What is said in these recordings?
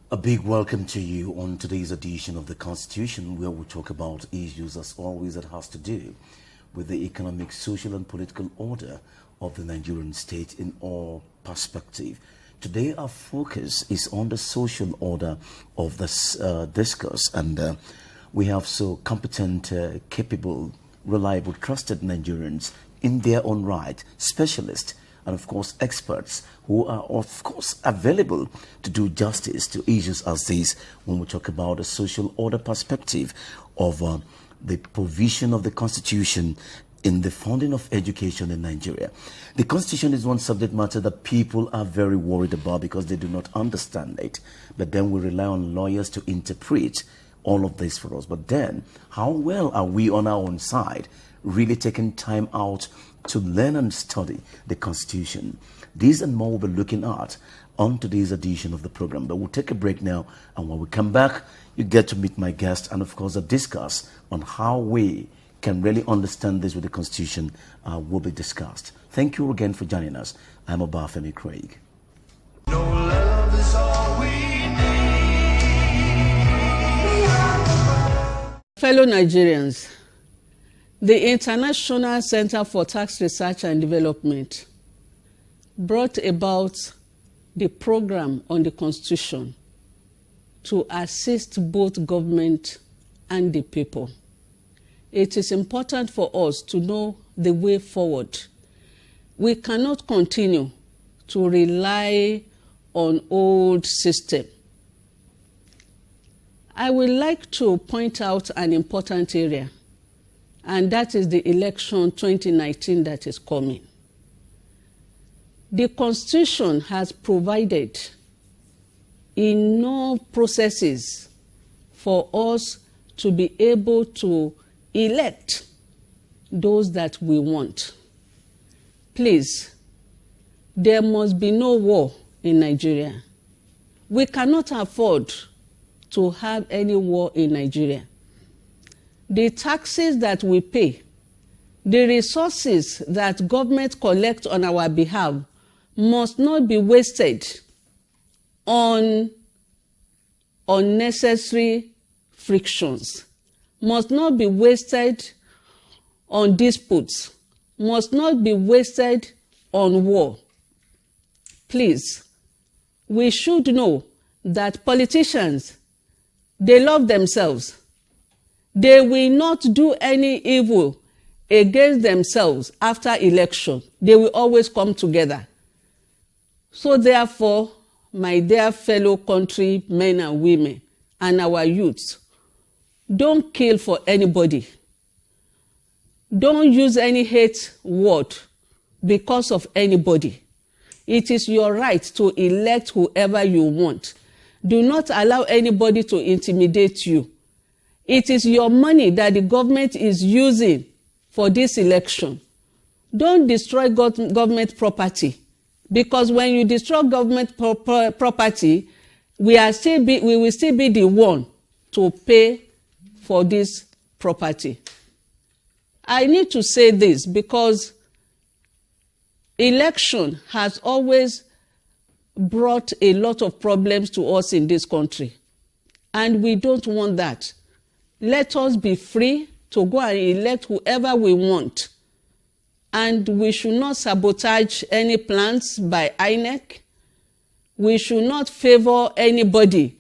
A big welcome to you on today's edition of the Constitution, where we talk about issues as always that has to do with the economic, social and political order of the Nigerian state in all perspective. Today our focus is on the social order of this discourse, and we have so competent, capable, reliable, trusted Nigerians in their own right, specialists and of course experts who are of course available to do justice to issues as these when we talk about a social order perspective of the provision of the Constitution in the funding of education in Nigeria. The Constitution is one subject matter that people are very worried about because they do not understand it, but then we rely on lawyers to interpret all of this for us. But then how well are we on our own side really taking time out to learn and study the Constitution? These and more we'll be looking at on today's edition of the program. But we'll take a break now, and when we come back, you get to meet my guest and of course a discuss on how we can really understand this with the Constitution will be discussed. Thank you again for joining us. I'm Obafemi Craig. No love is all we need. Fellow Nigerians, the International Center for Tax Research and Development brought about the program on the Constitution to assist both government and the people. It is important for us to know the way forward. We cannot continue to rely on old system. I would like to point out an important area, and that is the election 2019 that is coming. The Constitution has provided enough processes for us to be able to elect those that we want. Please, there must be no war in Nigeria. We cannot afford to have any war in Nigeria. The taxes that we pay, the resources that government collect on our behalf must not be wasted on unnecessary frictions, must not be wasted on disputes, must not be wasted on war. Please, we should know that politicians, they love themselves. They will not do any evil against themselves after election. They will always come together. So therefore, my dear fellow countrymen and women and our youths, don't kill for anybody. Don't use any hate word because of anybody. It is your right to elect whoever you want. Do not allow anybody to intimidate you. It is your money that the government is using for this election. Don't destroy government property, because when you destroy government property, we will still be the one to pay for this property. I need to say this because election has always brought a lot of problems to us in this country, and we don't want that. Let us be free to go and elect whoever we want, and we should not sabotage any plans by INEC. We should not favor anybody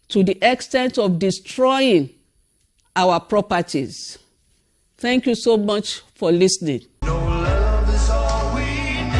to the extent of destroying our properties. Thank you so much for listening. No love is all we need.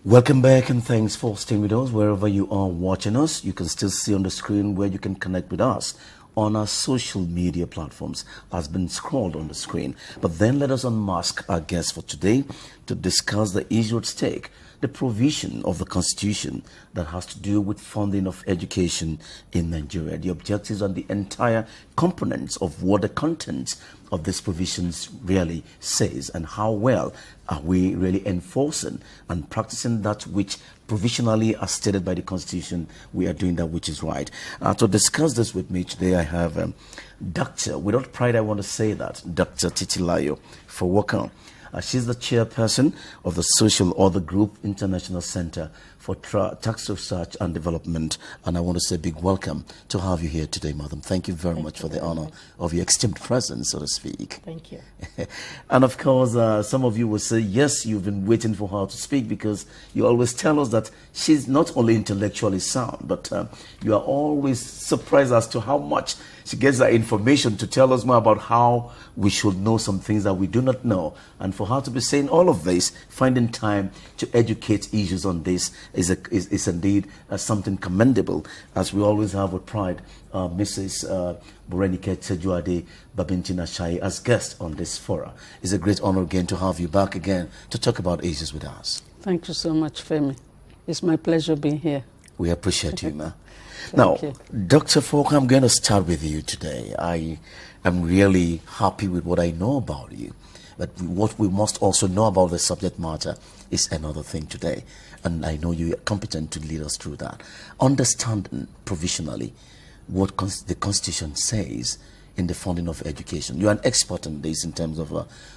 Welcome back, and thanks for staying with us. Wherever you are watching us, you can still see on the screen where you can connect with us on our social media platforms has been scrolled on the screen. But then let us unmask our guest for today to discuss the issue at stake, the provision of the Constitution that has to do with funding of education in Nigeria, the objectives and the entire components of what the contents of these provisions really says, and how well are we really enforcing and practicing that which provisionally as stated by the Constitution. We are doing that which is right. To discuss this with me today, I have Dr. Without pride I want to say that, Dr. Titilayo for welcome. She's the chairperson of the Social Order Group International Center for Tax Research and Development. And I want to say a big welcome to have you here today, madam. Thank you very much for the honor of your esteemed presence, so to speak. Thank you. And of course, some of you will say, yes, you've been waiting for her to speak, because you always tell us that she's not only intellectually sound, but you are always surprised as to how much she gets that information to tell us more about how we should know some things that we do not know. And for her to be saying all of this, finding time to educate issues on this is indeed something commendable, as we always have with pride Mrs. Borenike Tejuade Babintina Shai as guest on this forum. It's a great honor again to have you back again to talk about issues with us. Thank you so much, Femi. It's my pleasure being here. We appreciate you, ma. Now, Dr. Falk, I'm going to start with you today. I am really happy with what I know about you. But what we must also know about the subject matter is another thing today. And I know you are competent to lead us through that. Understanding provisionally what the Constitution says in the funding of education. You're an expert in this in terms of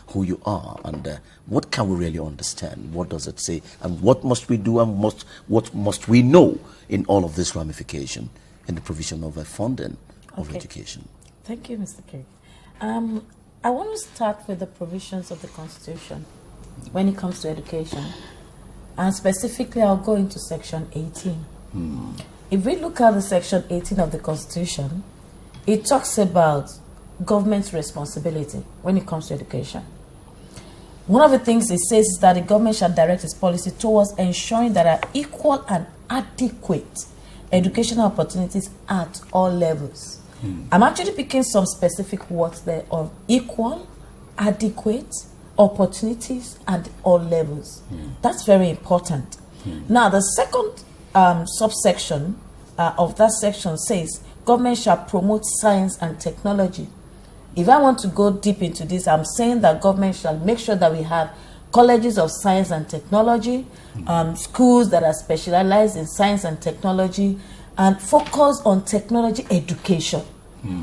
who you are, and what can we really understand? What does it say? And what must we do, and what must we know in all of this ramification in the provision of funding of education? Thank you, Mr. K. I want to start with the provisions of the Constitution when it comes to education. And specifically, I'll go into Section 18. If we look at the Section 18 of the Constitution, it talks about government's responsibility when it comes to education. One of the things it says is that the government shall direct its policy towards ensuring that there are equal and adequate educational opportunities at all levels. I'm actually picking some specific words there of equal, adequate opportunities at all levels. That's very important. Now, the second subsection of that section says, government shall promote science and technology. If I want to go deep into this, I'm saying that government shall make sure that we have colleges of science and technology, schools that are specialized in science and technology, and focus on technology education.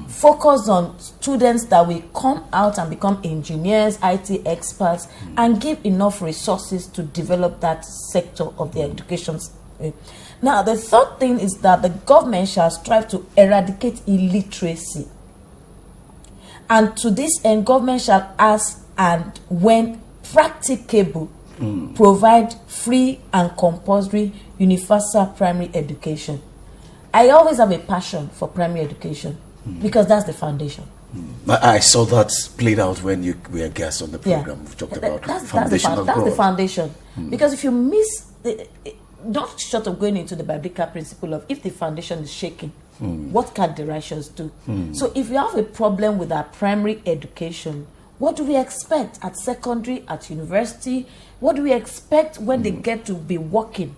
Focus on students that will come out and become engineers, IT experts, and give enough resources to develop that sector of the education. Now, the third thing is that the government shall strive to eradicate illiteracy. And to this end, government shall ask, and when practicable, provide free and compulsory universal primary education. I always have a passion for primary education because that's the foundation. I saw that played out when you were a guest on the program. We talked about foundational growth. That's the foundation. Because if you miss, not short of going into the biblical principle of if the foundation is shaking, what can the righteous do? So if you have a problem with our primary education, what do we expect at secondary, at university? What do we expect when they get to be working?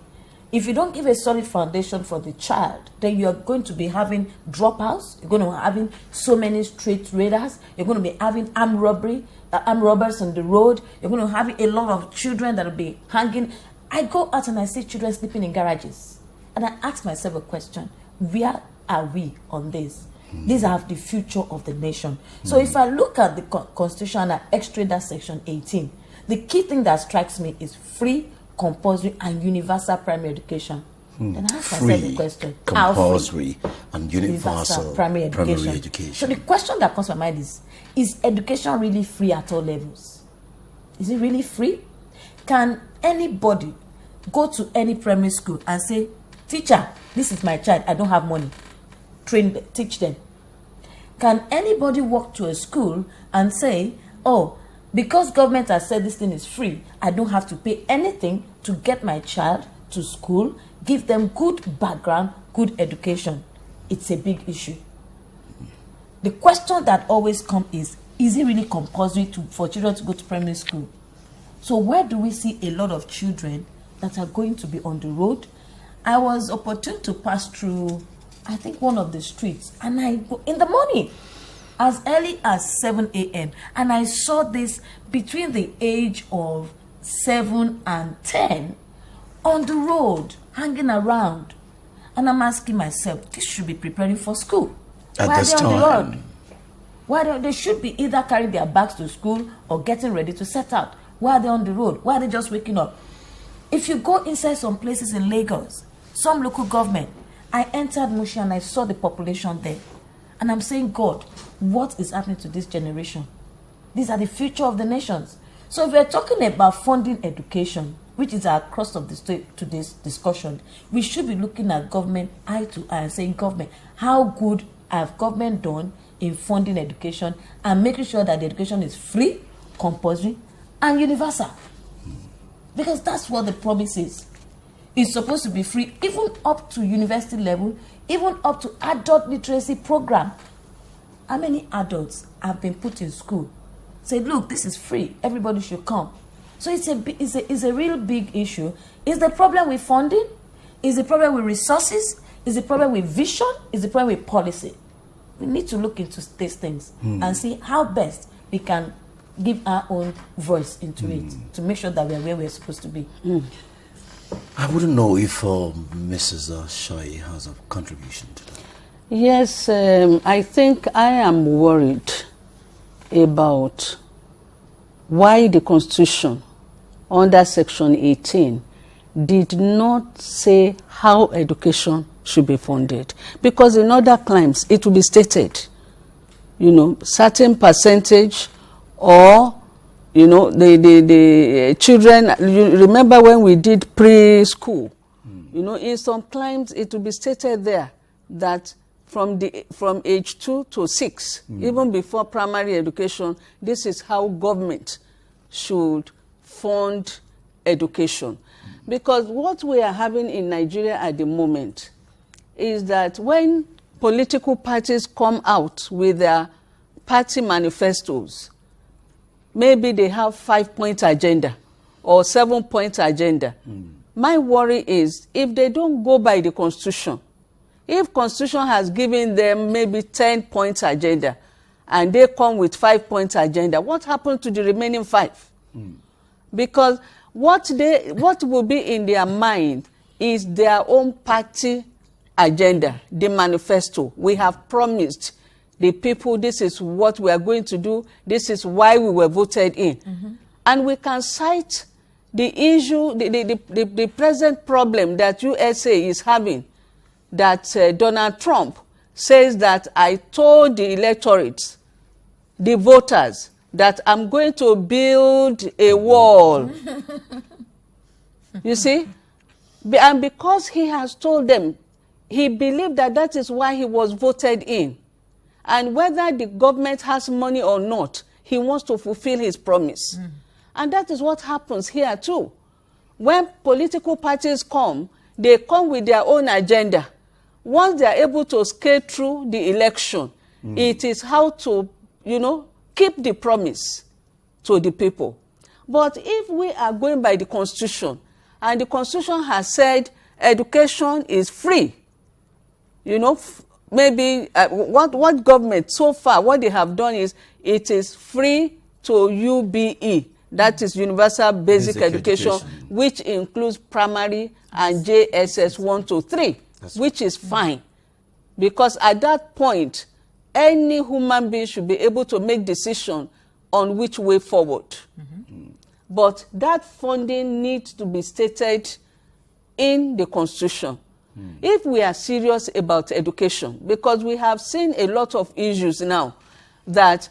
If you don't give a solid foundation for the child, then you're going to be having dropouts. You're going to be having so many street raiders. You're going to be having armed robbers on the road. You're going to have a lot of children that will be hanging. I go out and I see children sleeping in garages. And I ask myself a question. Where are we on this? These are the future of the nation. So if I look at the Constitution and I extract that Section 18, the key thing that strikes me is free, compulsory, and universal primary education. Then I ask myself the question. Compulsory and universal primary education. So the question that comes to my mind is education really free at all levels? Is it really free? Can anybody go to any primary school and say, teacher, this is my child, I don't have money, teach them? Can anybody walk to a school and say, oh, because government has said this thing is free, I don't have to pay anything to get my child to school, give them good background, good education? It's a big issue. The question that always comes is it really compulsory for children to go to primary school? So where do we see a lot of children that are going to be on the road? I was opportune to pass through, I think, one of the streets, and I go in the morning, as early as 7 a.m., and I saw this between the age of 7 and 10 on the road, hanging around. And I'm asking myself, this should be preparing for school. At this time. On the road? Why don't they should be either carrying their bags to school or getting ready to set out? Why are they on the road? Why are they just waking up? If you go inside some places in Lagos, some local government, I entered Mushi and I saw the population there. And I'm saying, God, what is happening to this generation? These are the future of the nations. So if we're talking about funding education, which is our crux of today's discussion, we should be looking at government eye to eye and saying, government, how good have government done in funding education and making sure that the education is free, compulsory, and universal? Because that's what the promise is. It's supposed to be free, even up to university level, even up to adult literacy program. How many adults have been put in school? Say, look, this is free. Everybody should come. So it's a real big issue. Is the problem with funding? Is the problem with resources? Is the problem with vision? Is the problem with policy? We need to look into these things and see how best we can give our own voice into it to make sure that we are where we're supposed to be. I wouldn't know if Mrs. Shai has a contribution to that. Yes, I think I am worried about why the Constitution under Section 18 did not say how education should be funded. Because in other climes, it will be stated, certain percentage, or, the children, you remember when we did preschool, in some climes it will be stated there that from age 2 to 6, even before primary education, this is how government should fund education. Because what we are having in Nigeria at the moment is that when political parties come out with their party manifestos, maybe they have 5-point agenda or 7-point agenda. My worry is if they don't go by the Constitution, if Constitution has given them maybe 10-point agenda and they come with 5-point agenda, what happened to the remaining 5? Because what will be in their mind is their own party agenda, the manifesto. We have promised the people this is what we are going to do, this is why we were voted in. And we can cite the issue, the present problem that USA is having, that Donald Trump says that I told the electorate, the voters, that I'm going to build a wall. You see? And because he has told them, he believed that that is why he was voted in. And whether the government has money or not, he wants to fulfill his promise. And that is what happens here too. When political parties come, they come with their own agenda. Once they are able to skate through the election, it is how to, keep the promise to the people. But if we are going by the Constitution, and the Constitution has said education is free, maybe what government so far, what they have done is it is free to UBE, that is Universal Basic Education, which includes primary and JSS 1 to 3, which is fine. Because at that point, any human being should be able to make decision on which way forward. But that funding needs to be stated in the Constitution. If we are serious about education, because we have seen a lot of issues now, that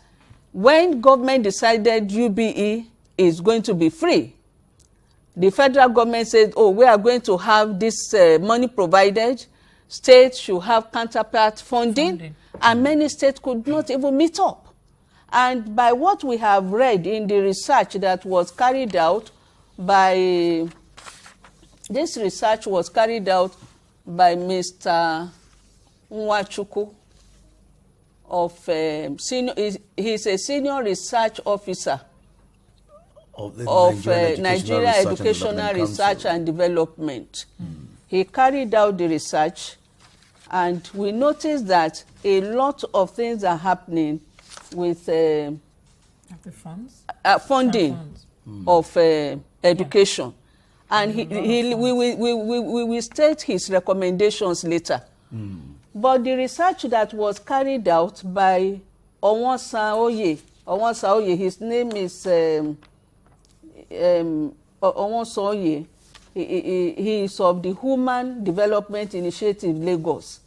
when government decided UBE is going to be free, the federal government said, oh, we are going to have this money provided, states should have counterpart funding, and many states could not even meet up. And by what we have read in the research that was carried out by, this research was carried out by Mr. Nwachukwu of he's a senior research officer of Nigeria Educational Research and Development. He carried out the research, and we noticed that a lot of things are happening with the funding of education. And we will state his recommendations later. But the research that was carried out by Onwosan Oye, his name is Owosoye, he is of the Human Development Initiative Lagos.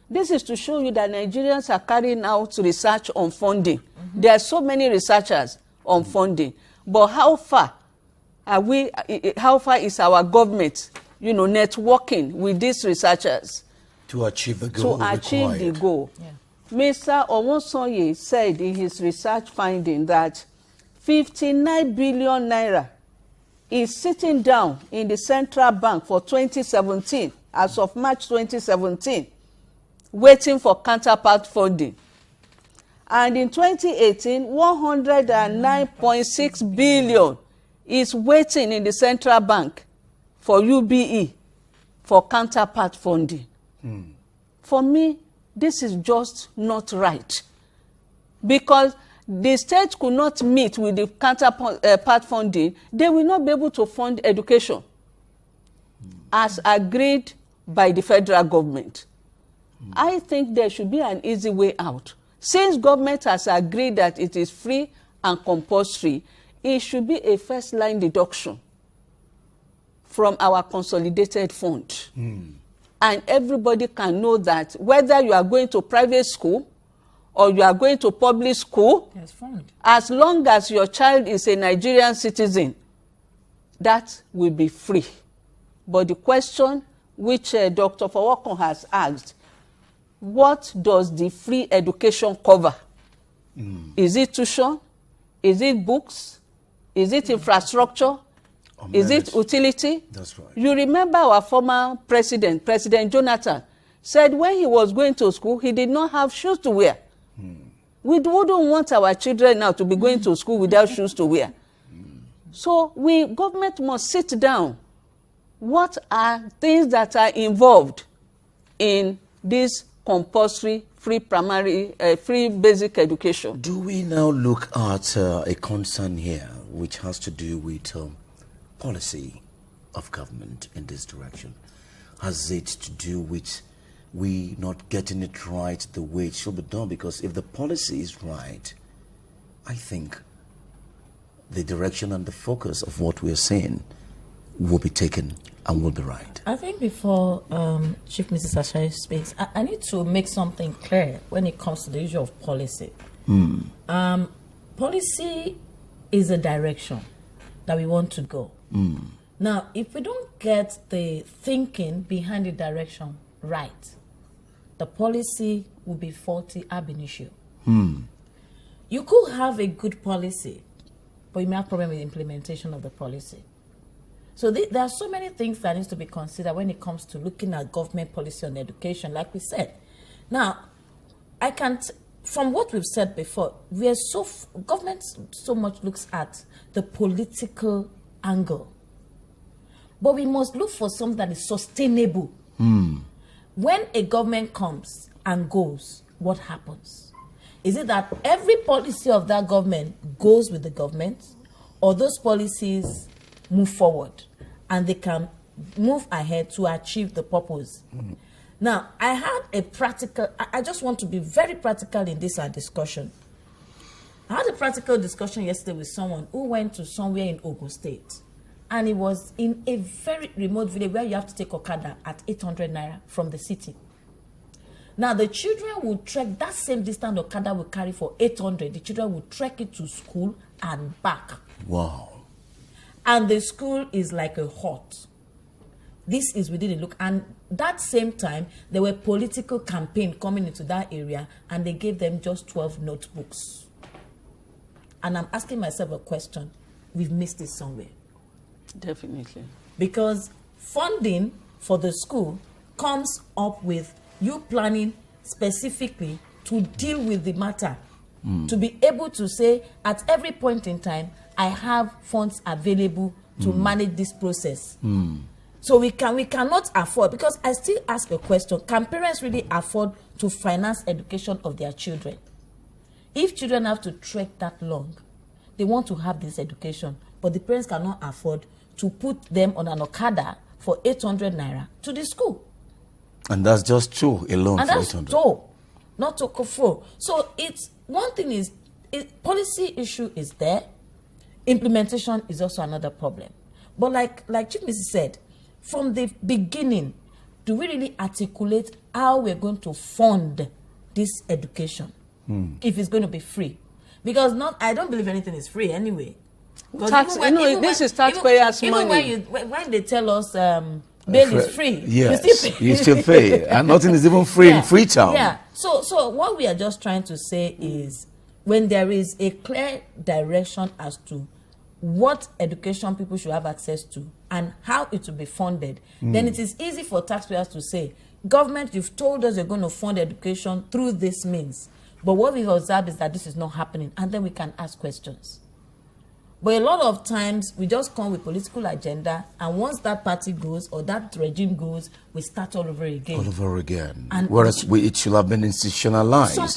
This is to show you that Nigerians are carrying out research on funding. There are so many researchers on funding, but how far are we? How far is our government, networking with these researchers to achieve the goal? To achieve required. the goal. Yeah. Mr. Owosoye said in his research finding that 59 billion naira is sitting down in the central bank for 2017, as of March 2017, waiting for counterpart funding. And in 2018, 109.6 billion is waiting in the central bank for UBE for counterpart funding. For me, this is just not right, because the state could not meet with the counterpart funding. They will not be able to fund education as agreed by the federal government. I think there should be an easy way out. Since government has agreed that it is free and compulsory, it should be a first line deduction from our consolidated fund. And everybody can know that whether you are going to private school or you are going to public school, Yes, fund. as long as your child is a Nigerian citizen, that will be free. But the question which Dr. Fawokon has asked, what does the free education cover? Is it tuition? Is it books? Is it infrastructure? Is it utility? That's right. You remember our former president, President Jonathan, said when he was going to school, he did not have shoes to wear. We wouldn't want our children now to be going to school without shoes to wear. So government must sit down. What are things that are involved in this compulsory free basic education? Do we now look at a concern here which has to do with policy of government in this direction? Has it to do with we not getting it right the way it should be done? Because if the policy is right, I think the direction and the focus of what we're saying will be taken and will be right. I think before Chief Mrs. Ashai speaks, I need to make something clear when it comes to the issue of policy. Policy is a direction that we want to go. Now, if we don't get the thinking behind the direction right, the policy will be faulty ab initio. You could have a good policy, but you may have problem with the implementation of the policy. So there are so many things that needs to be considered when it comes to looking at government policy on education, like we said. Now, I can't, from what we've said before, government so much looks at the political angle. But we must look for something that is sustainable. When a government comes and goes, what happens? Is it that every policy of that government goes with the government, or those policies move forward and they can move ahead to achieve the purpose? Now, I had a practical, I just want to be very practical in this discussion. I had a practical discussion yesterday with someone who went to somewhere in Ogun State. And it was in a very remote village where you have to take Okada at 800 naira from the city. Now, the children will trek that same distance Okada will carry for 800. The children will trek it to school and back. Wow. And the school is like a hut. This is within a look. And that same time, there were political campaign coming into that area, and they gave them just 12 notebooks. And I'm asking myself a question. We've missed it somewhere. Definitely. Because funding for the school comes up with you planning specifically to deal with the matter. To be able to say, at every point in time, I have funds available to manage this process. So we cannot afford, because I still ask a question, can parents really afford to finance education of their children? If children have to trek that long, they want to have this education, but the parents cannot afford to put them on an Okada for 800 naira to the school. And that's just two alone. And for that's 800. two, not to four. So it's one thing is, policy issue is there. implementation is also another problem. But like Chief Mrs. said, from the beginning, do we really articulate how we're going to fund this education if it's going to be free? Because I don't believe anything is free anyway. Tax, this is taxpayers' money. When they tell us bail is free, yes, you still pay. And nothing is even free in Freetown. Yeah. So what we are just trying to say is, when there is a clear direction as to what education people should have access to and how it will be funded, then it is easy for taxpayers to say, government, you've told us you're going to fund education through this means. But what we've observed is that this is not happening, and then we can ask questions. But a lot of times, we just come with political agenda, and once that party goes or that regime goes, we start all over again. All over again. And whereas it should have been institutionalized to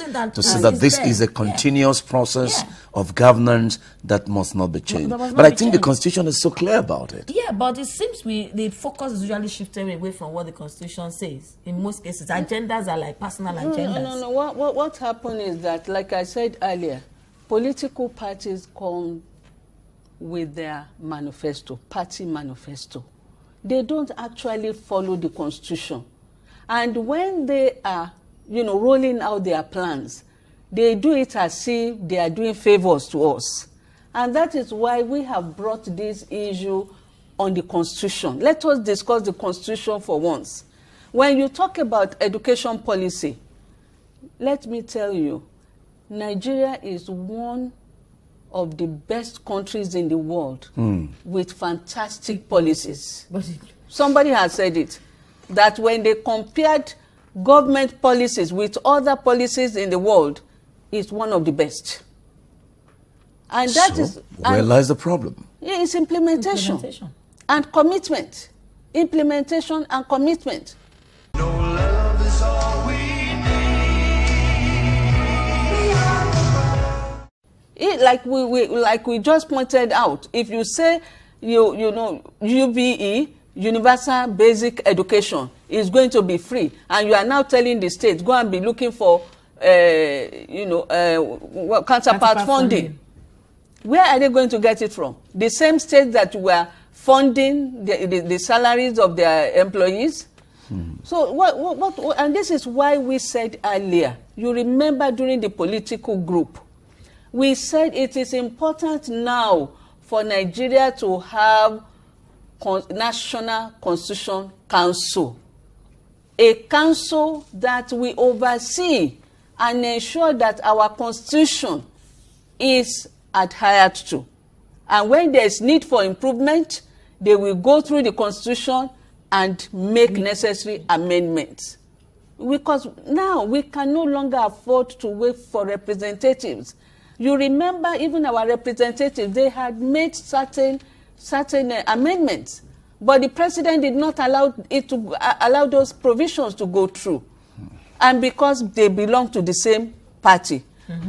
say that this is a continuous process of governance that must not be changed. But I think the Constitution is so clear about it. Yeah, but it seems the focus is usually shifted away from what the Constitution says. In most cases, agendas are like personal agendas. No. What happened is that, like I said earlier, political parties come with their manifesto, party manifesto. They don't actually follow the Constitution. And when they are, rolling out their plans, they do it as if they are doing favors to us. And that is why we have brought this issue on the Constitution. Let us discuss the Constitution for once. When you talk about education policy, let me tell you, Nigeria is one of the best countries in the world with fantastic policies. Somebody has said it, that when they compared government policies with other policies in the world, it's one of the best. And that is where lies the problem? Yeah, it's implementation and commitment. Implementation and commitment. No love is all we Like we just pointed out, if you say UBE, Universal Basic Education, is going to be free, and you are now telling the state go and be looking for counterpart funding, where are they going to get it from? The same states that were funding the salaries of their employees. So what? And this is why we said earlier. You remember during the political group, we said it is important now for Nigeria to have National Constitution Council, a council that will oversee and ensure that our Constitution is adhered to. And when there is need for improvement, they will go through the Constitution and make necessary amendments. Because now we can no longer afford to wait for representatives. You remember even our representatives, they had made certain amendments, but the president did not allow those provisions to go through, and because they belong to the same party.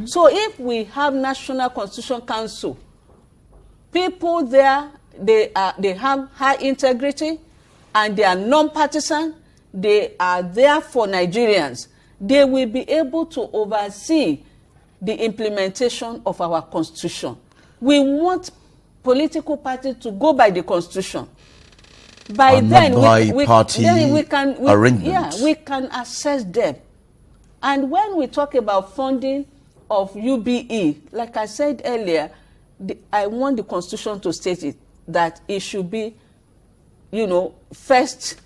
So if we have National Constitution Council, people there, they have high integrity, and they are non-partisan. They are there for Nigerians. They will be able to oversee the implementation of our Constitution. We want political parties to go by the Constitution. By then, we can assess them. And when we talk about funding of UBE, like I said earlier, I want the Constitution to state it, that it should be, first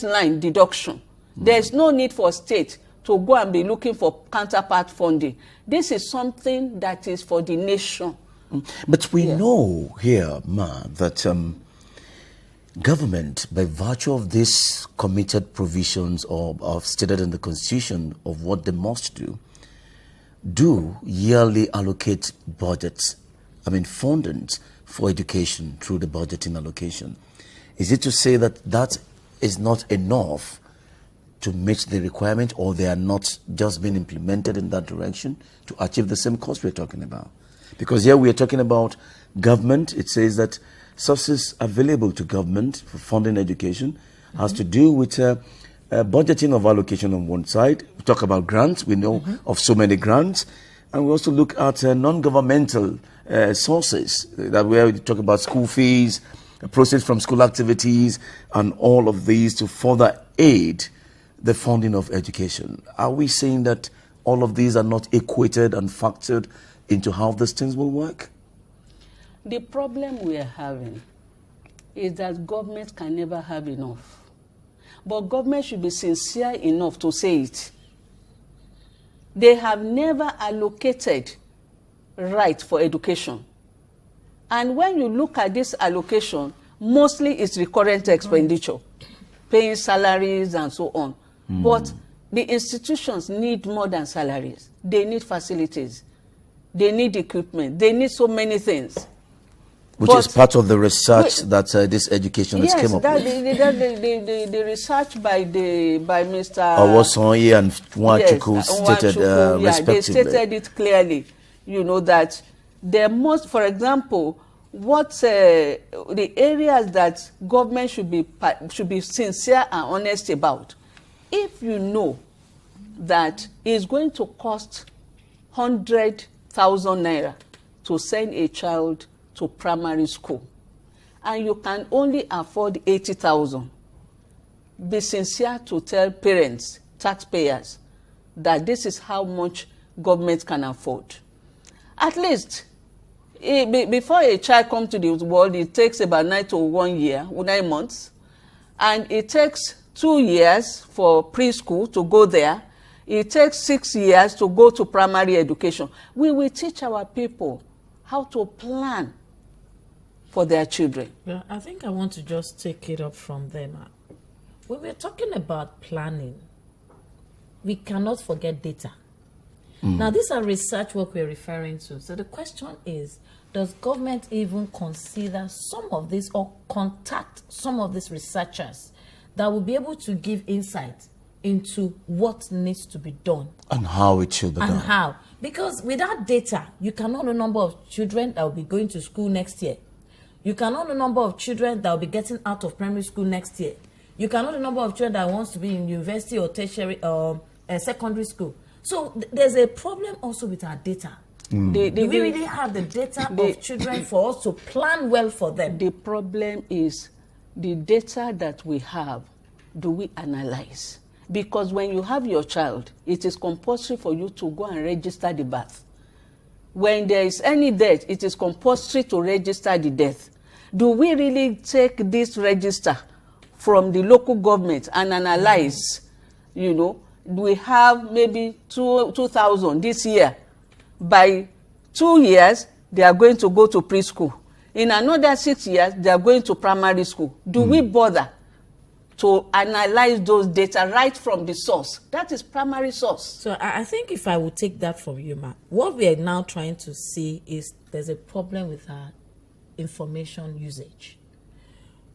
line deduction. There's no need for state to go and be looking for counterpart funding. This is something that is for the nation. But we know here, Ma, that government, by virtue of these committed provisions of stated in the Constitution of what they must do yearly allocate budgets, fundings for education through the budgeting allocation. Is it to say that that is not enough to meet the requirement, or they are not just being implemented in that direction to achieve the same cost we're talking about? Because here we are talking about government. It says that sources available to government for funding education has to do with budgeting of allocation on one side. We talk about grants. We know of so many grants. And we also look at non-governmental sources, that where we talk about school fees, proceeds from school activities, and all of these to further aid the funding of education. Are we saying that all of these are not equated and factored into how these things will work? The problem we are having is that government can never have enough. But government should be sincere enough to say it. They have never allocated right for education. And when you look at this allocation, mostly it's recurrent expenditure, paying salaries and so on. But the institutions need more than salaries. They need facilities. They need equipment. They need so many things. Which is part of the research that this educationist came up with. Yes, the research by Mr. Awosonye and Nwachukwu stated respectively. They stated it clearly, that there must, for example, the areas that government should be sincere and honest about. If you know that it's going to cost 100,000 naira to send a child to primary school, and you can only afford 80,000, be sincere to tell parents, taxpayers, that this is how much government can afford. At least, before a child comes to the world, it takes about 9 months, and it takes 2 years for preschool to go there. It takes 6 years to go to primary education. We will teach our people how to plan for their children. Yeah, I think I want to just take it up from there. When we're talking about planning, we cannot forget data. Now, these are research work we're referring to. So the question is, does government even consider some of this or contact some of these researchers that will be able to give insight into what needs to be done? And how it should be done. And how. Because without data, you cannot know the number of children that will be going to school next year. You cannot know the number of children that will be getting out of primary school next year. You cannot know the number of children that wants to be in university or tertiary secondary school. So there's a problem also with our data. Do we really have the data of children for us to plan well for them? The problem is the data that we have, do we analyze? Because when you have your child, it is compulsory for you to go and register the birth. When there is any death, it is compulsory to register the death. Do we really take this register from the local government and analyze, we have maybe 2,000 this year. By 2 years, they are going to go to preschool. In another 6 years, they are going to primary school. Do we bother to analyze those data right from the source? That is primary source. So I think if I would take that from you, Ma, what we are now trying to see is there's a problem with our information usage.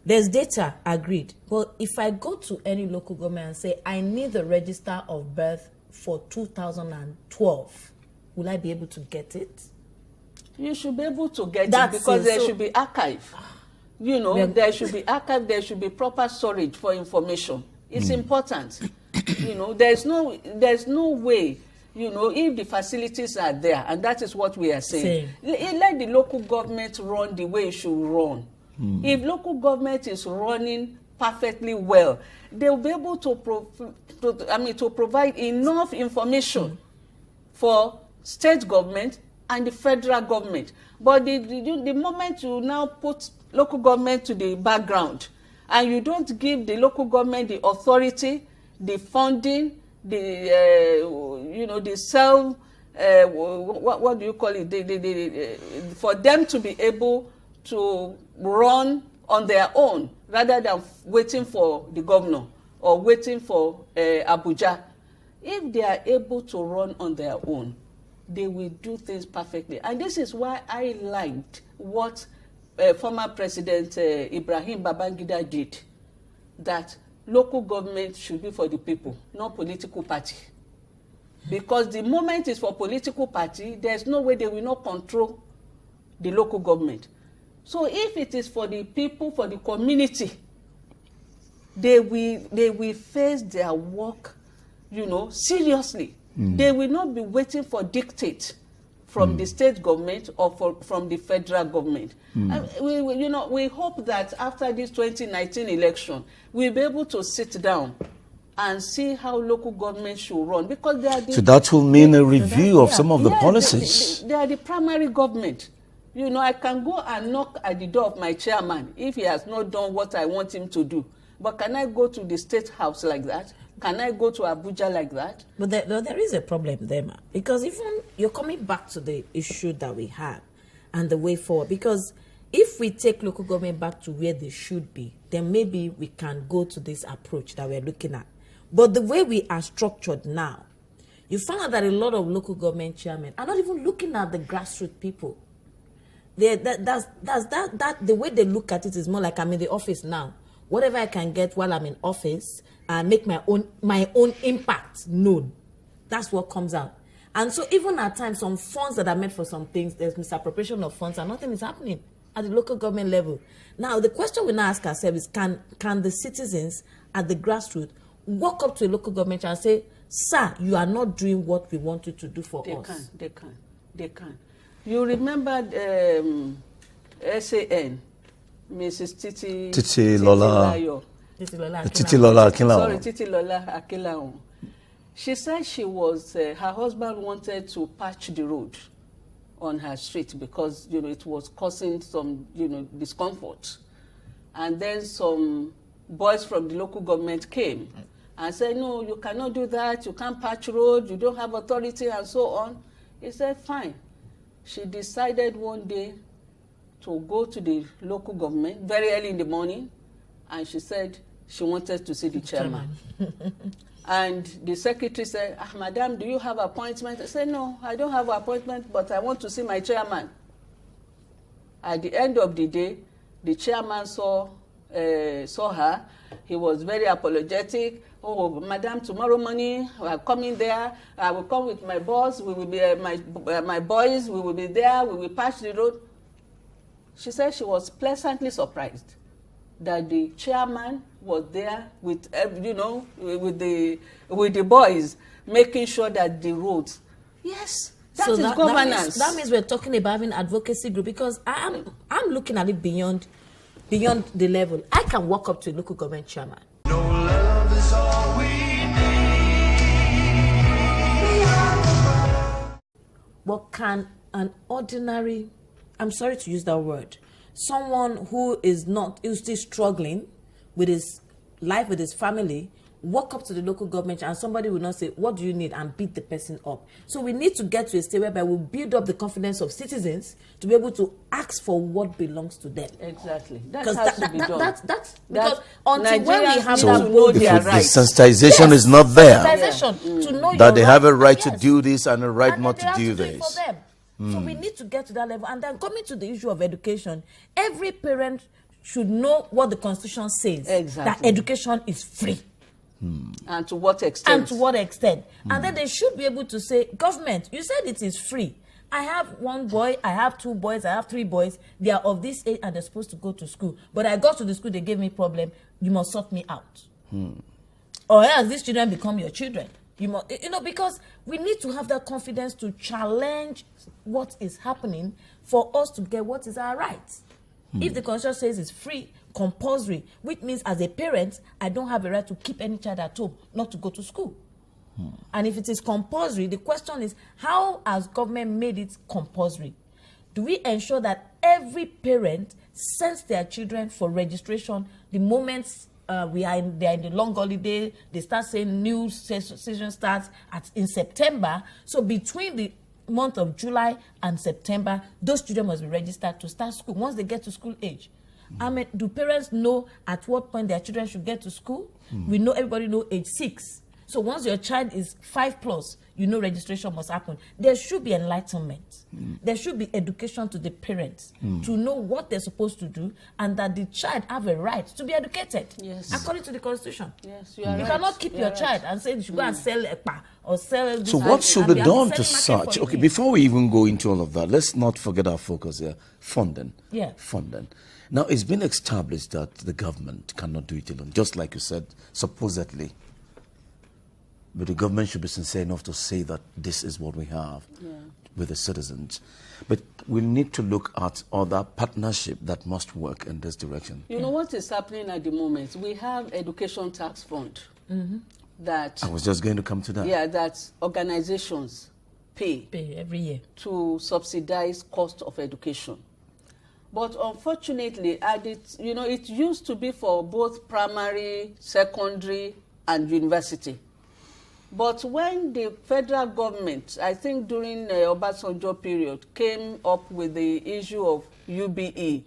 There's data, agreed. But if I go to any local government and say, I need the register of birth for 2012, will I be able to get it? You should be able to get it because there should be archive. There should be archive, there should be proper storage for information. It's important. There's no way, if the facilities are there, and that is what we are saying. Let the local government run the way it should run. If local government is running perfectly well, they will be able to provide enough information for state government and the federal government. But the moment you now put local government to the background and you don't give the local government the authority, the funding, the self, what do you call it? For them to be able to run on their own rather than waiting for the governor or waiting for Abuja. If they are able to run on their own, they will do things perfectly. And this is why I liked what former President Ibrahim Babangida did, that local government should be for the people, not political party. Because the moment it's for political party, there's no way they will not control the local government. So if it is for the people, for the community, they will face their work, seriously. They will not be waiting for dictate from the state government or from the federal government. And we hope that after this 2019 election, we'll be able to sit down and see how local government should run, because they are the, so that will mean a review of some of the policies. They are the primary government. I can go and knock at the door of my chairman if he has not done what I want him to do. But can I go to the state house like that? Can I go to Abuja like that? But there is a problem there, ma, because even you're coming back to the issue that we had and the way forward. Because if we take local government back to where they should be, then maybe we can go to this approach that we're looking at. But the way we are structured now, you find out that a lot of local government chairmen are not even looking at the grassroots people. The way they look at it is more like, I'm in the office now. Whatever I can get while I'm in office, and make my own impact known. That's what comes out. And so even at times, some funds that are meant for some things, there's misappropriation of funds and nothing is happening at the local government level. Now, the question we now ask ourselves is, can the citizens at the grassroots walk up to a local government and say, sir, you are not doing what we want you to do for us? They can. You remember SAN, Mrs. Titi Lola. Layo. Titi Lola Akinlaon. Sorry, Titi Lola Akinlaon. She said she was, her husband wanted to patch the road on her street because, it was causing some, discomfort. And then some boys from the local government came and said, no, you cannot do that, you can't patch road, you don't have authority, and so on. He said, fine. She decided one day to go to the local government very early in the morning, and she said she wanted to see the chairman. And the secretary said, madam, do you have appointment? I said, no, I don't have an appointment, but I want to see my chairman. At the end of the day, the chairman saw her. He was very apologetic. Oh, madam, tomorrow morning we are coming there. I will come with my boss. We will be my boys. We will be there. We will patch the road. She said she was pleasantly surprised that the chairman was there with, with the boys, making sure that the roads. Yes, that is governance. That means we're talking about having advocacy group, because I'm looking at it beyond the level. I can walk up to a local government chairman. No love is all we need. What can an ordinary, I'm sorry to use that word, someone who is still struggling with his life, with his family, walk up to the local government and somebody will not say, what do you need, and beat the person up? So we need to get to a state whereby we build up the confidence of citizens to be able to ask for what belongs to them. Exactly. That has to be done. That's because until when we have so that bold, the rights. sensitization is not there. Sensitization to know That your they have a right yes. to do this and a right And not they to have do to it this. for them. So we need to get to that level. And then coming to the issue of education, every parent should know what the Constitution says. Exactly. That education is free. And to what extent? And then they should be able to say, government, you said it is free. I have one boy, I have two boys, I have three boys. They are of this age and they're supposed to go to school. But I got to the school, they gave me problem. You must sort me out. Or else these children become your children. You must, because we need to have that confidence to challenge what is happening for us to get what is our rights. If the Constitution says it's free, compulsory, which means as a parent, I don't have a right to keep any child at home, not to go to school. And if it is compulsory, the question is, how has government made it compulsory? Do we ensure that every parent sends their children for registration the moment they are in the long holiday? They start saying new session starts in September. So between the month of July and September, those children must be registered to start school once they get to school age. I mean, do parents know at what point their children should get to school? We know, everybody know age 6. So once your child is 5+, registration must happen. There should be enlightenment. There should be education to the parents to know what they're supposed to do, and that the child have a right to be educated. Yes. According to the Constitution. Yes, you are You right. cannot keep your child and say you should go and sell EPA or sell this. So what should be done to such? such? Okay, before we even go into all of that, let's not forget our focus here. Funding. Yeah. Funding. Now, it's been established that the government cannot do it alone, just like you said, supposedly. But the government should be sincere enough to say that this is what we have. Yeah. with the citizens. But we need to look at other partnership that must work in this direction. You know what is happening at the moment? We have education tax fund that... I was just going to come to that. Yeah, that organizations pay every year to subsidize cost of education. But unfortunately, it used to be for both primary, secondary, and university. But when the federal government, I think during Obasanjo period, came up with the issue of UBE,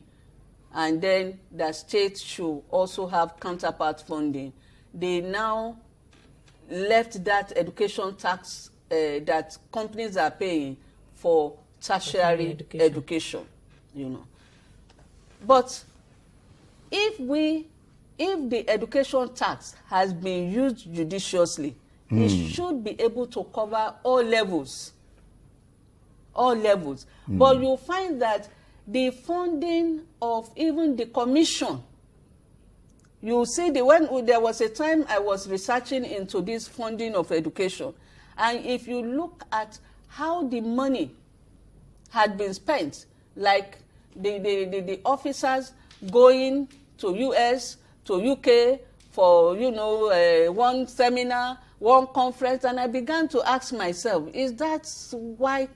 and then the state should also have counterpart funding, they now left that education tax that companies are paying for tertiary education, But if the education tax has been used judiciously, it should be able to cover all levels. But you'll find that the funding of even the commission, you see, when there was a time I was researching into this funding of education, and if you look at how the money had been spent, like the officers going to US, to UK for, one seminar, one conference, and I began to ask myself, is that why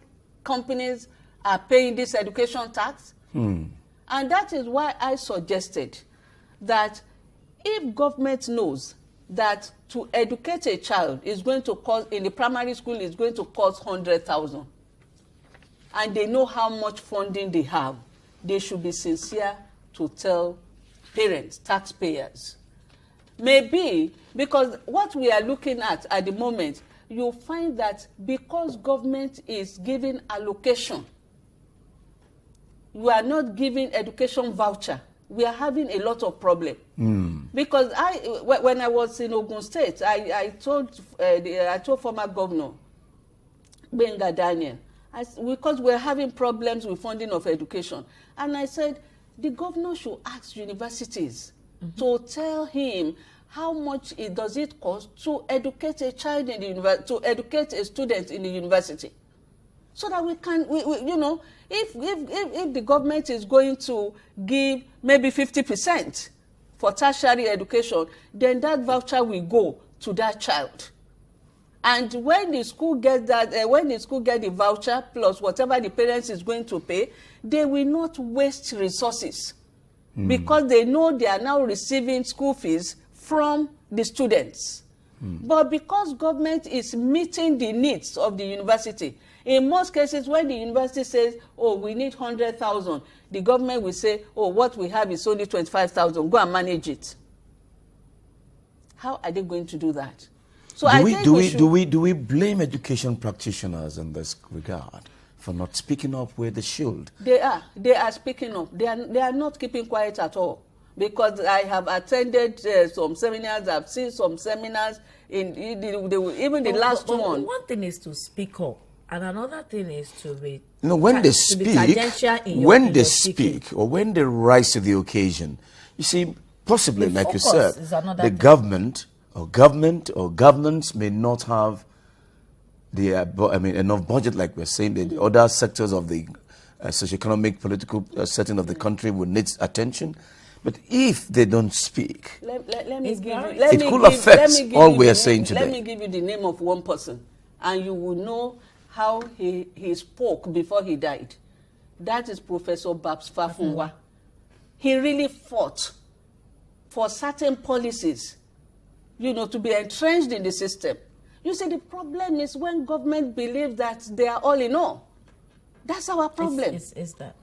companies are paying this education tax? And that is why I suggested that if government knows that to educate a child is going to cost, in the primary school, is going to cost 100,000, and they know how much funding they have, they should be sincere to tell parents, taxpayers. Maybe, because what we are looking at the moment, you'll find that because government is giving allocation, you are not giving education voucher, we are having a lot of problem. Because when I was in Ogun State, I told former governor, Benga Daniel, because we're having problems with funding of education. And I said, the governor should ask universities to tell him how much does it cost to educate a child in the university, to educate a student in the university, so that we can, if the government is going to give maybe 50% for tertiary education, then that voucher will go to that child. And when the school gets the voucher plus whatever the parents is going to pay, they will not waste resources because they know they are now receiving school fees from the students. But because government is meeting the needs of the university, in most cases when the university says, oh, we need 100,000, the government will say, oh, what we have is only 25,000, go and manage it. How are they going to do that? So do we blame education practitioners in this regard for not speaking up where they should? They are speaking up. They are not keeping quiet at all. Because I have attended some seminars, I've seen some seminars, even the last one. One thing is to speak up, and another thing is to be. When they speak, or when they rise to the occasion, you see, possibly, like you said, the government or governments may not have enough budget, like we're saying. The other sectors of the socioeconomic, political setting of the country will need attention. But if they don't speak, it could affect all we are saying today. Let me give you the name of one person, and you will know how he spoke before he died. That is Professor Babs Fafunwa. He really fought for certain policies, to be entrenched in the system. You see, the problem is when government believes that they are all in all. That's our problem. Is that?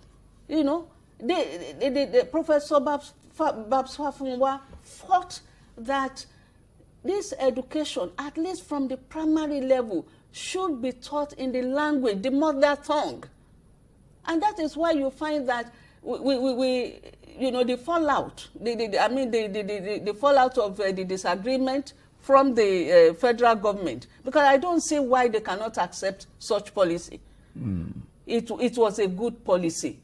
The Professor Babs Fafunwa fought that this education, at least from the primary level, should be taught in the language, the mother tongue. And that is why you find that the fallout, the fallout of the disagreement from the federal government, because I don't see why they cannot accept such policy. It was a good policy.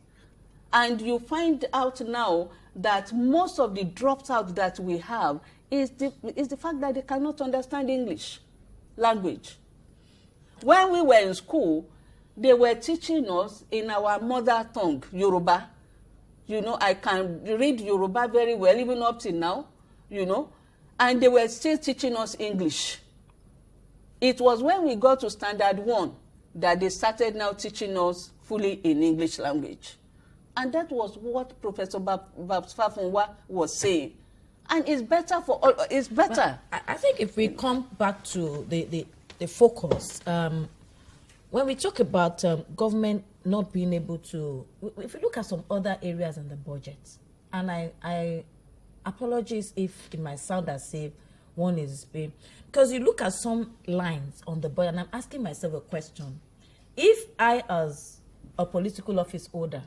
And you find out now that most of the dropped out that we have is the fact that they cannot understand English language. When we were in school, they were teaching us in our mother tongue, Yoruba. You know, I can read Yoruba very well, even up till now, you know, and they were still teaching us English. It was when we got to standard 1 that they started now teaching us fully in English language. And that was what Professor Babs Fafunwa was saying. And it's better for all, it's better. Well, I think if we come back to the focus, when we talk about government not being able to, if you look at some other areas in the budget, and I apologize if it might sound as if one is being, because you look at some lines on the budget, and I'm asking myself a question. If I, as a political office holder,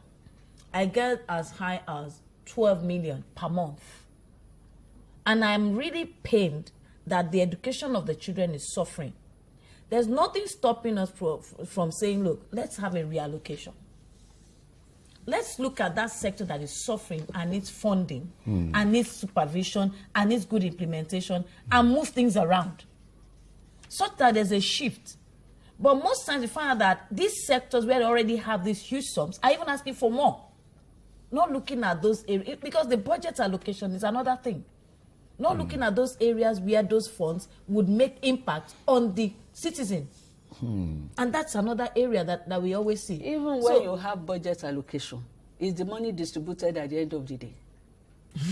I get as high as 12 million per month, and I'm really pained that the education of the children is suffering, there's nothing stopping us from saying, look, let's have a reallocation. Let's look at that sector that is suffering and needs funding, and needs supervision, and needs good implementation, and move things around, such that there's a shift. But most times you find out that these sectors where they already have these huge sums are even asking for more. Not looking at those areas, because the budget allocation is another thing. Not looking at those areas where those funds would make impact on the citizen. And that's another area that we always see. Even when you have budget allocation, is the money distributed at the end of the day?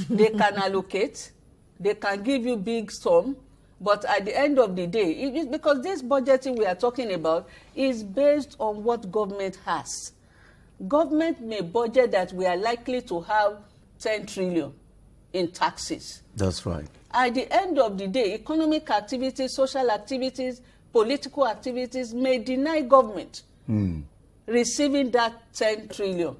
They can allocate, they can give you big sum, but at the end of the day, because this budgeting we are talking about is based on what government has. Government may budget that we are likely to have 10 trillion in taxes. That's right. At the end of the day, economic activities, social activities, political activities may deny government receiving that 10 trillion.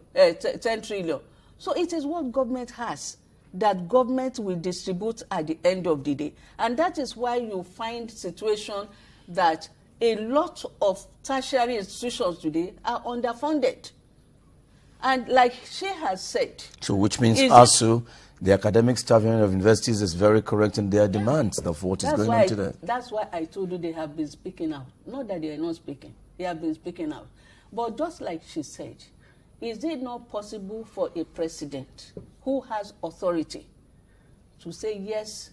So it is what government has that government will distribute at the end of the day. And that is why you find situation that a lot of tertiary institutions today are underfunded. And like she has said... So which means ASU, the academic staff union of universities, is very correct in their demands of what is going on today. That's why I told you they have been speaking out. Not that they are not speaking. They have been speaking out. But just like she said, is it not possible for a president who has authority to say, yes,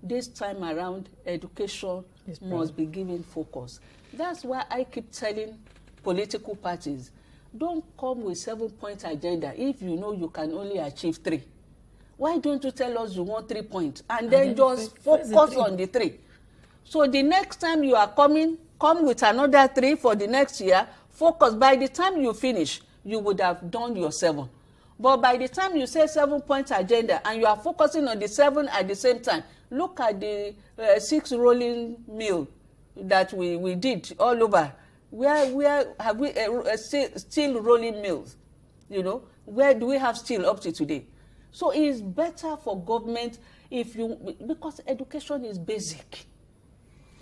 this time around, education must be given focus? That's why I keep telling political parties, don't come with 7-point agenda if you know you can only achieve 3. Why don't you tell us you want 3 points and then just focus on the 3? So the next time you are coming, come with another 3 for the next year, focus. By the time you finish, you would have done your 7. But by the time you say 7-point agenda and you are focusing on the 7 at the same time, look at the 6 rolling mill that we did all over. Where have we still rolling mills? You know, where do we have steel up to today? So it is better for government because education is basic.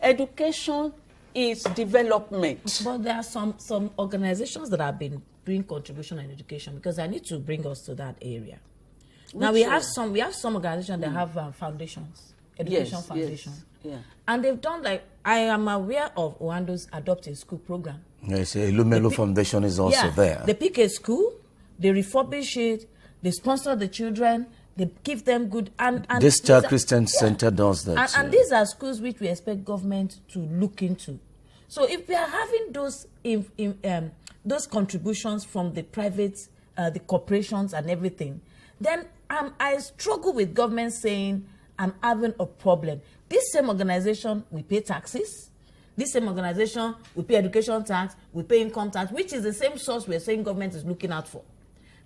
Education is development. But there are some organizations that have been doing contribution in education, because I need to bring us to that area. Now we have some organizations that have foundations, education foundations. Yeah. And they've done, like, I am aware of Owando's Adopt a School program. Yes, Ilumelu Foundation is also there. They pick a school, they refurbish it, they sponsor the children, they give them good... and this Star Christian Center does that. And these are schools which we expect government to look into. So if we are having those contributions from the private, the corporations and everything, then I struggle with government saying, I'm having a problem. This same organization, we pay taxes. This same organization, we pay education tax, we pay income tax, which is the same source we're saying government is looking out for.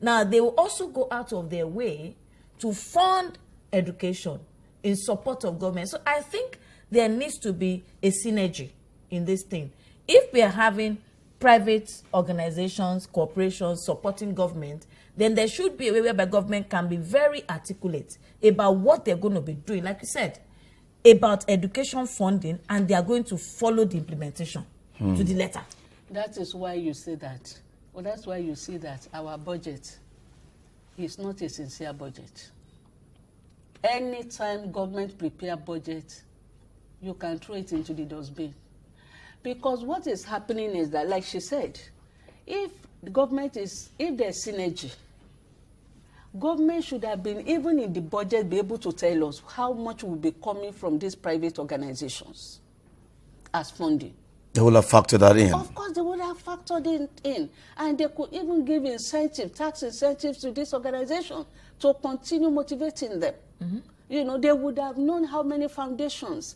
Now, they will also go out of their way to fund education in support of government. So I think there needs to be a synergy in this thing. If we are having private organizations, corporations supporting government, then there should be a way whereby government can be very articulate about what they're going to be doing, like you said, about education funding, and they are going to follow the implementation to the letter. That is why you say that. Well, that's why you see that our budget is not a sincere budget. Anytime government prepare budget, you can throw it into the dustbin. Because what is happening is that, like she said, if there's synergy, government should have been, even in the budget, be able to tell us how much will be coming from these private organizations as funding. They will have factored that in. Of course, they would have factored it in. And they could even give tax incentives to this organization to continue motivating them. They would have known how many foundations,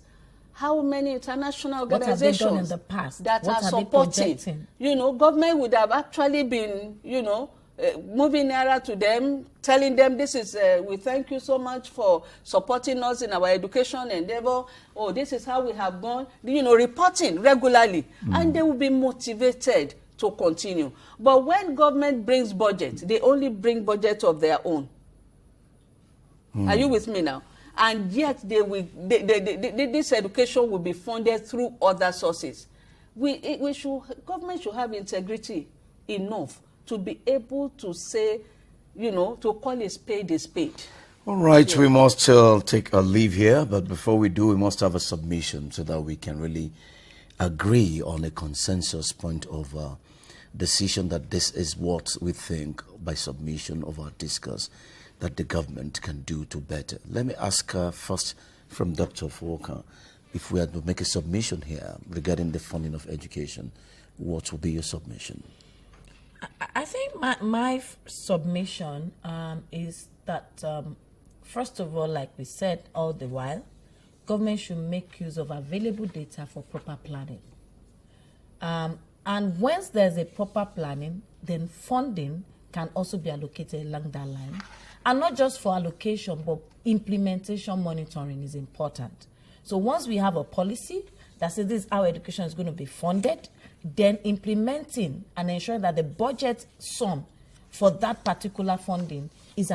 how many international organizations what have they done in the past? That what are supporting. Government would have actually been, moving nearer to them, telling them this is, we thank you so much for supporting us in our education endeavor. Oh, this is how we have gone, reporting regularly. And they will be motivated to continue. But when government brings budget, they only bring budget of their own. Are you with me now? And yet this education will be funded through other sources. Government should have integrity enough to be able to say, to call a spade a spade. All right, we must take a leave here, but before we do, we must have a submission so that we can really agree on a consensus point of decision that this is what we think by submission of our discuss that the government can do to better. Let me ask first from Dr. Fuoka, if we had to make a submission here regarding the funding of education, what will be your submission? I think my submission is that, first of all, like we said all the while, government should make use of available data for proper planning. And once there's a proper planning, then funding can also be allocated along that line. And not just for allocation, but implementation monitoring is important. So once we have a policy that says this is how education is going to be funded, then implementing and ensuring that the budget sum for that particular funding is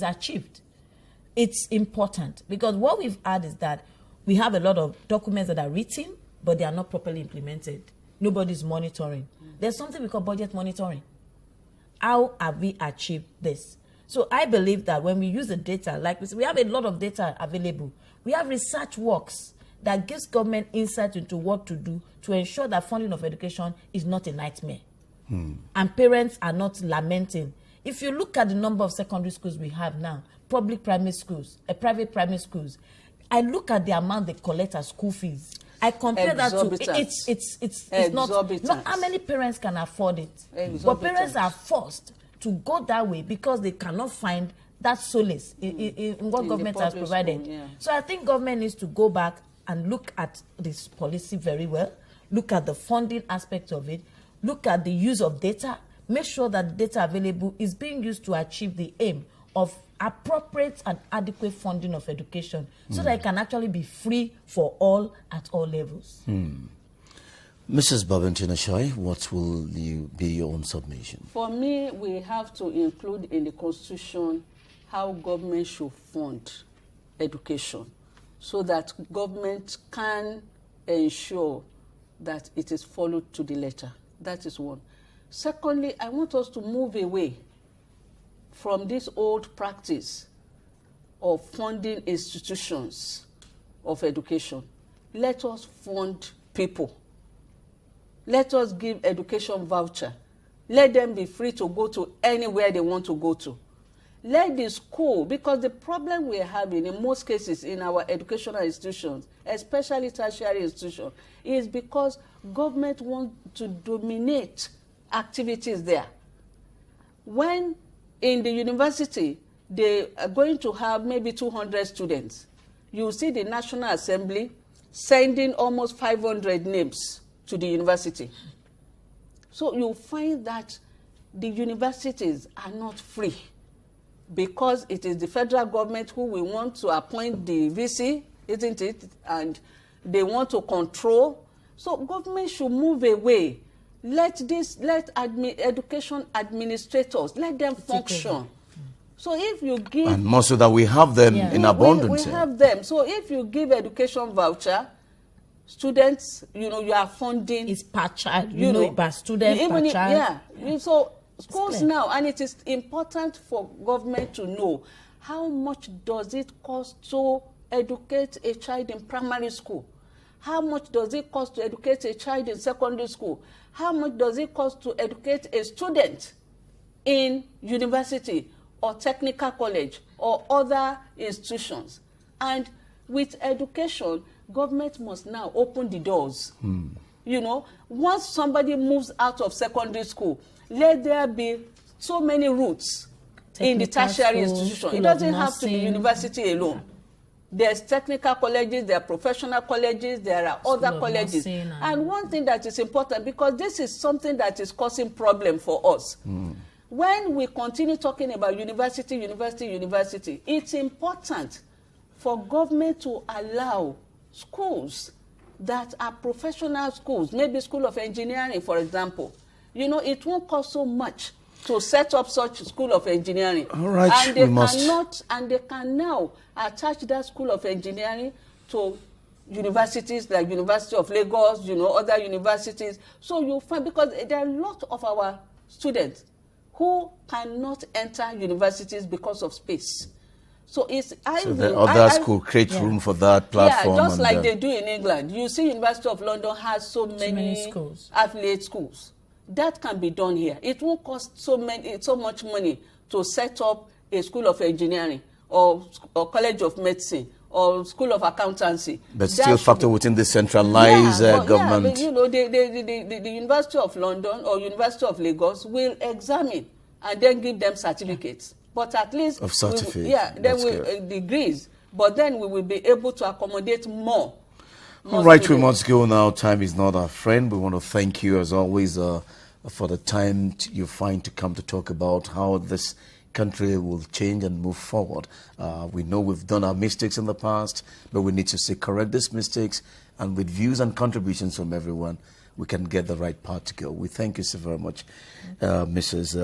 achieved. It's important because what we've had is that we have a lot of documents that are written, but they are not properly implemented. Nobody's monitoring. There's something we call budget monitoring. How have we achieved this? So I believe that when we use the data, like we said, we have a lot of data available. We have research works that gives government insight into what to do to ensure that funding of education is not a nightmare. And parents are not lamenting. If you look at the number of secondary schools we have now, public primary schools, private primary schools, I look at the amount they collect as school fees. I compare that to it's not how many parents can afford it. But parents are forced to go that way because they cannot find that solace in what government has provided. School, yeah. So I think government needs to go back and look at this policy very well, look at the funding aspect of it, look at the use of data, make sure that the data available is being used to achieve the aim of appropriate and adequate funding of education so that it can actually be free for all at all levels. Mrs. Babentina Shai, what will be your own submission? For me, we have to include in the Constitution how government should fund education so that government can ensure that it is followed to the letter. That is one. Secondly, I want us to move away from this old practice of funding institutions of education. Let us fund people. Let us give education voucher. Let them be free to go to anywhere they want to go to. Let the school, because the problem we are having in most cases in our educational institutions, especially tertiary institutions, is because government wants to dominate activities there. When in the university, they are going to have maybe 200 students, you see the National Assembly sending almost 500 names to the university. So you find that the universities are not free because it is the federal government who will want to appoint the VC, isn't it? And they want to control. So government should move away. Let education administrators, let them function. So if you give... And more so that we have them in abundance. We have them. So if you give education voucher, students, you are funding... It's per child, per student, per child. Yeah. So schools now, and it is important for government to know how much does it cost to educate a child in primary school? How much does it cost to educate a child in secondary school? How much does it cost to educate a student in university or technical college or other institutions? And with education, government must now open the doors. You know, once somebody moves out of secondary school, let there be so many routes in the tertiary institution. It doesn't have to be university alone. There's technical colleges, there are professional colleges, there are other colleges. And one thing that is important, because this is something that is causing problem for us. When we continue talking about university, it's important for government to allow schools that are professional schools, maybe School of Engineering, for example. You know, it won't cost so much to set up such school of engineering. All right, and they can now attach that school of engineering to universities like University of Lagos, you know, other universities. So you'll find, because there are a lot of our students who cannot enter universities because of space. So others could create room for that platform. Yeah, just like they do in England. You see, University of London has so many schools, affiliate schools. That can be done here. It won't cost so much money to set up a school of engineering or college of medicine or school of accountancy. But still factor within the centralized government. Yeah, but, you know, the University of London or University of Lagos will examine and then give them certificates. But at least of certificate. Then degrees. But then we will be able to accommodate more. All right, we must go now. Time is not our friend. We want to thank you, as always, for the time you find to come to talk about how this country will change and move forward. We know we've done our mistakes in the past, but we need to correct these mistakes, and with views and contributions from everyone, we can get the right path to go. We thank you so very much, Mrs.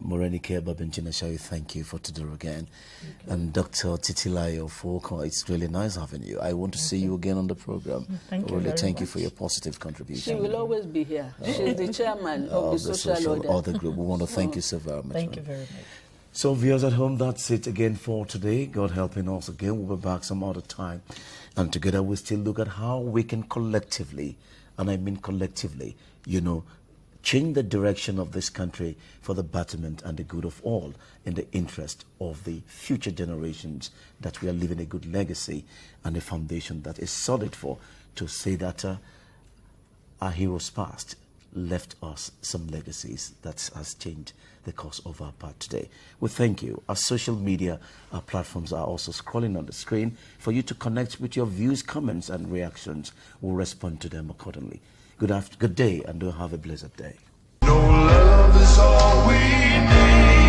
Morenike Babinjina. Thank you for today again. And Dr. Titilayo Foko, it's really nice having you. I want to see you again on the program. Thank you very thank you much for your positive contribution. She will always be here. She's the chairman of the social order group. We want to thank you so very much. Thank you very much. So viewers at home, that's it again for today. God helping us again. We'll be back some other time. And together we still look at how we can collectively, and I mean collectively, you know, change the direction of this country for the betterment and the good of all, in the interest of the future generations, that we are leaving a good legacy and a foundation that is solid for, to say that our heroes past left us some legacies that has changed the course of our path today. We thank you. Our social media platforms are also scrolling on the screen for you to connect with your views, comments, and reactions. We'll respond to them accordingly. Good day, and do have a blessed day. No love is all we need.